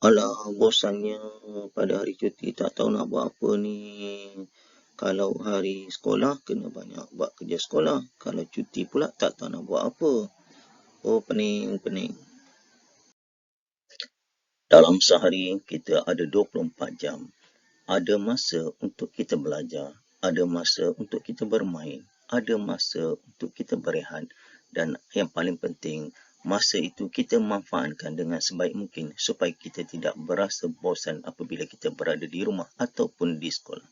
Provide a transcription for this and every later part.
Alah, bosannya pada hari cuti tak tahu nak buat apa ni. Kalau hari sekolah kena banyak buat kerja sekolah. Kalau cuti pula tak tahu nak buat apa. Oh, pening. Dalam sehari kita ada 24 jam. Ada masa untuk kita belajar, ada masa untuk kita bermain, ada masa untuk kita berehat dan yang paling penting, masa itu kita manfaatkan dengan sebaik mungkin supaya kita tidak berasa bosan apabila kita berada di rumah ataupun di sekolah.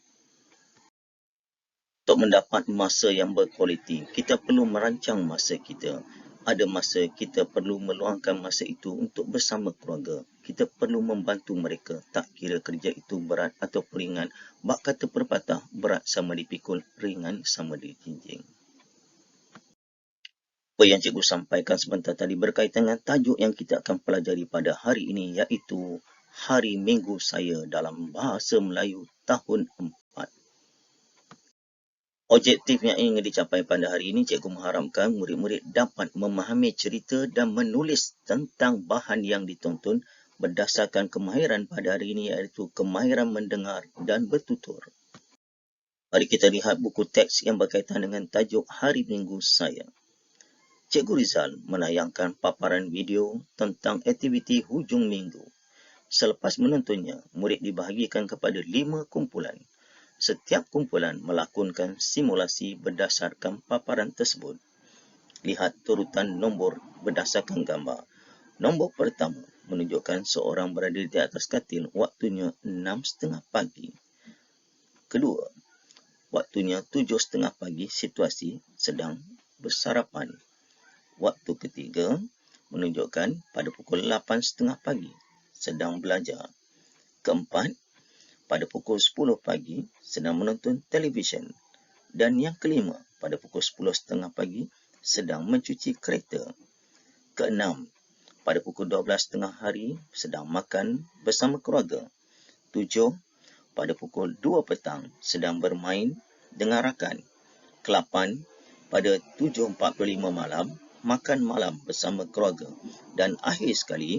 Untuk mendapat masa yang berkualiti, kita perlu merancang masa kita. Ada masa kita perlu meluangkan masa itu untuk bersama keluarga. Kita perlu membantu mereka, tak kira kerja itu berat atau ringan. Bak kata pepatah, berat sama dipikul, ringan sama dijinjing. Apa yang cikgu sampaikan sebentar tadi berkaitan dengan tajuk yang kita akan pelajari pada hari ini, iaitu Hari Minggu Saya dalam Bahasa Melayu Tahun 4. Objektif yang ingin dicapai pada hari ini, cikgu mengharapkan murid-murid dapat memahami cerita dan menulis tentang bahan yang ditonton berdasarkan kemahiran pada hari ini, iaitu kemahiran mendengar dan bertutur. Mari kita lihat buku teks yang berkaitan dengan tajuk Hari Minggu Saya. Cikgu Rizal menayangkan paparan video tentang aktiviti hujung minggu. Selepas menontonnya, murid dibahagikan kepada 5 kumpulan. Setiap kumpulan melakonkan simulasi berdasarkan paparan tersebut. Lihat turutan nombor berdasarkan gambar. Nombor pertama menunjukkan seorang berada di atas katil, waktunya 6.30 pagi. Kedua, waktunya 7.30 pagi, situasi sedang bersarapan. Waktu ketiga menunjukkan pada pukul 8.30 pagi, sedang belajar. Keempat, pada pukul 10 pagi sedang menonton televisyen. Dan yang kelima, pada pukul 10.30 pagi sedang mencuci kereta. Keenam, pada pukul 12.30 hari sedang makan bersama keluarga. 7, pada pukul 2 petang sedang bermain dengan rakan. 8, pada 7.45 malam makan malam bersama keluarga. Dan akhir sekali,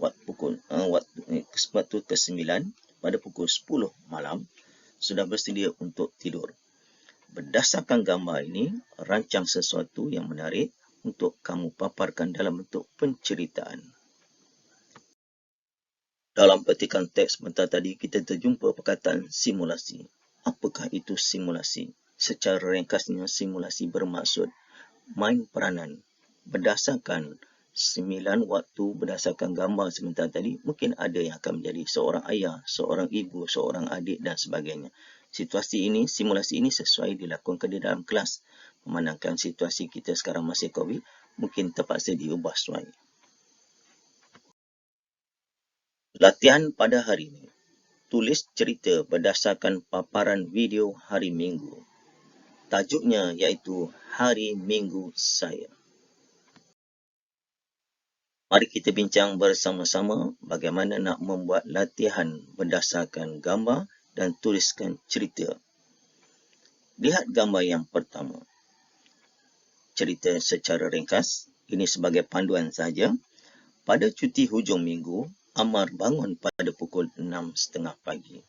waktu ke-9, pada pukul 10 malam sudah bersedia untuk tidur. Berdasarkan gambar ini, rancang sesuatu yang menarik untuk kamu paparkan dalam bentuk penceritaan. Dalam petikan teks sebentar tadi, kita terjumpa perkataan simulasi. Apakah itu simulasi? Secara ringkasnya, simulasi bermaksud main peranan berdasarkan 9 waktu berdasarkan gambar sebentar tadi. Mungkin ada yang akan menjadi seorang ayah, seorang ibu, seorang adik dan sebagainya. Simulasi ini sesuai dilakukan di dalam kelas. Memandangkan situasi kita sekarang masih COVID, mungkin terpaksa diubah sesuai. Latihan pada hari ini. Tulis cerita berdasarkan paparan video hari Minggu. Tajuknya iaitu Hari Minggu Saya. Mari kita bincang bersama-sama bagaimana nak membuat latihan berdasarkan gambar dan tuliskan cerita. Lihat gambar yang pertama. Cerita secara ringkas, ini sebagai panduan saja. Pada cuti hujung minggu, Amar bangun pada pukul 6.30 pagi.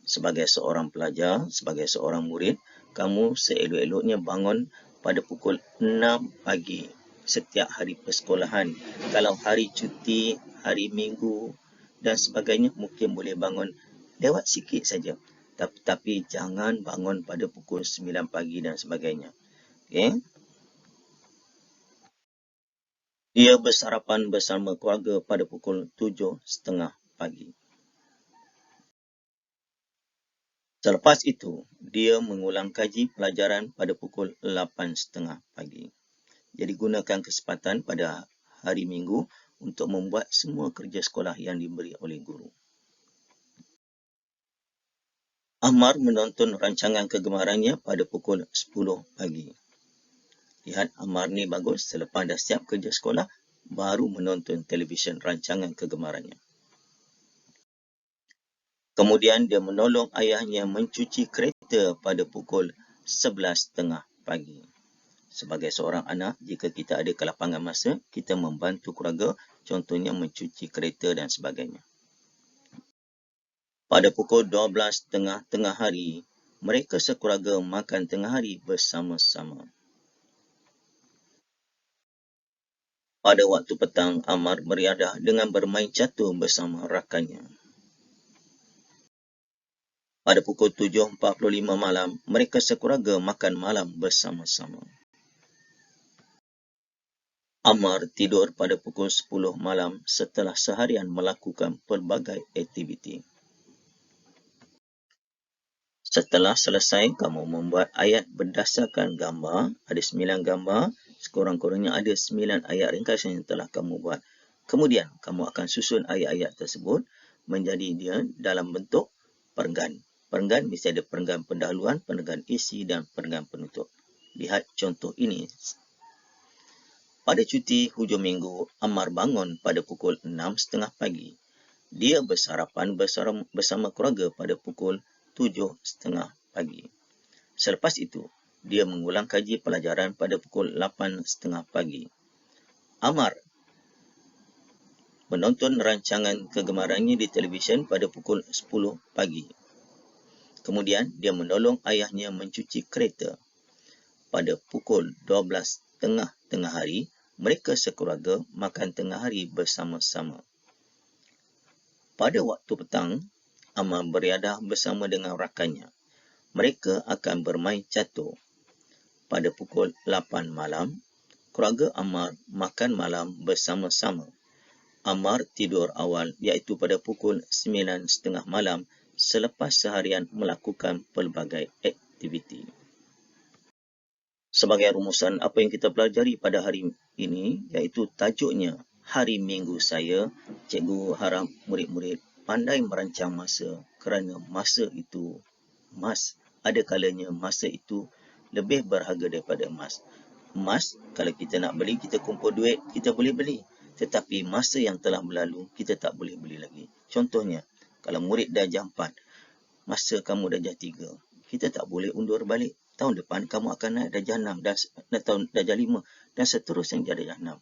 Sebagai seorang pelajar, sebagai seorang murid, kamu seelok-eloknya bangun pada pukul 6 pagi. Setiap hari persekolahan. Kalau hari cuti, hari minggu dan sebagainya, mungkin boleh bangun lewat sikit saja. Tapi jangan bangun pada pukul 9 pagi dan sebagainya. Okay? Dia bersarapan bersama keluarga pada pukul 7.30 pagi. Selepas itu, dia mengulang kaji pelajaran pada pukul 8.30 pagi. Jadi gunakan kesempatan pada hari Minggu untuk membuat semua kerja sekolah yang diberi oleh guru. Ahmar menonton rancangan kegemarannya pada pukul 10 pagi. Lihat, Ahmar ni bagus, selepas dah siap kerja sekolah, baru menonton televisyen rancangan kegemarannya. Kemudian dia menolong ayahnya mencuci kereta pada pukul 11.30 pagi. Sebagai seorang anak, jika kita ada kelapangan masa, kita membantu keluarga, contohnya mencuci kereta dan sebagainya. Pada pukul 12 tengah hari, mereka sekeluarga makan tengah hari bersama-sama. Pada waktu petang, Ammar beriadah dengan bermain catur bersama rakannya. Pada pukul 7.45 malam, mereka sekeluarga makan malam bersama-sama. Ammar tidur pada pukul 10 malam setelah seharian melakukan pelbagai aktiviti. Setelah selesai, kamu membuat ayat berdasarkan gambar. Ada 9 gambar, sekurang-kurangnya ada 9 ayat ringkasan yang telah kamu buat. Kemudian, kamu akan susun ayat-ayat tersebut menjadi dia dalam bentuk perenggan. Perenggan mesti ada perenggan pendahuluan, perenggan isi dan perenggan penutup. Lihat contoh ini. Pada cuti hujung minggu, Ammar bangun pada pukul 6.30 pagi. Dia bersarapan bersama keluarga pada pukul 7.30 pagi. Selepas itu, dia mengulang kaji pelajaran pada pukul 8.30 pagi. Ammar menonton rancangan kegemarannya di televisyen pada pukul 10 pagi. Kemudian, dia menolong ayahnya mencuci kereta. Pada pukul 12.30 tengah hari, mereka sekeluarga makan tengah hari bersama-sama. Pada waktu petang, Ammar beriadah bersama dengan rakannya. Mereka akan bermain catur. Pada pukul 8 malam, keluarga Ammar makan malam bersama-sama. Ammar tidur awal iaitu pada pukul 9.30 malam selepas seharian melakukan pelbagai aktiviti. Sebagai rumusan apa yang kita pelajari pada hari ini iaitu tajuknya Hari Minggu Saya, cikgu harap murid-murid pandai merancang masa kerana masa itu emas. Ada kalanya masa itu lebih berharga daripada emas. Emas, kalau kita nak beli, kita kumpul duit, kita boleh beli. Tetapi masa yang telah berlalu, kita tak boleh beli lagi. Contohnya, kalau murid darjah 4, masa kamu darjah 3, kita tak boleh undur balik. Tahun depan kamu akan naik darjah 6 dan tahun darjah 5 dan seterusnya darjah 6.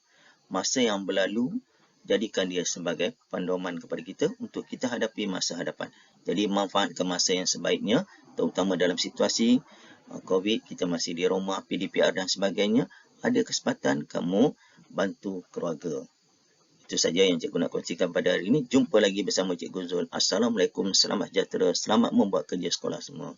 Masa yang berlalu, jadikan dia sebagai panduan kepada kita untuk kita hadapi masa hadapan. Jadi manfaatkan masa yang sebaiknya, terutama dalam situasi COVID, kita masih di rumah, PDPR dan sebagainya. Ada kesempatan kamu bantu keluarga. Itu saja yang cikgu nak kongsikan pada hari ini. Jumpa lagi bersama Cikgu Zul. Assalamualaikum, selamat sejahtera, selamat membuat kerja sekolah semua.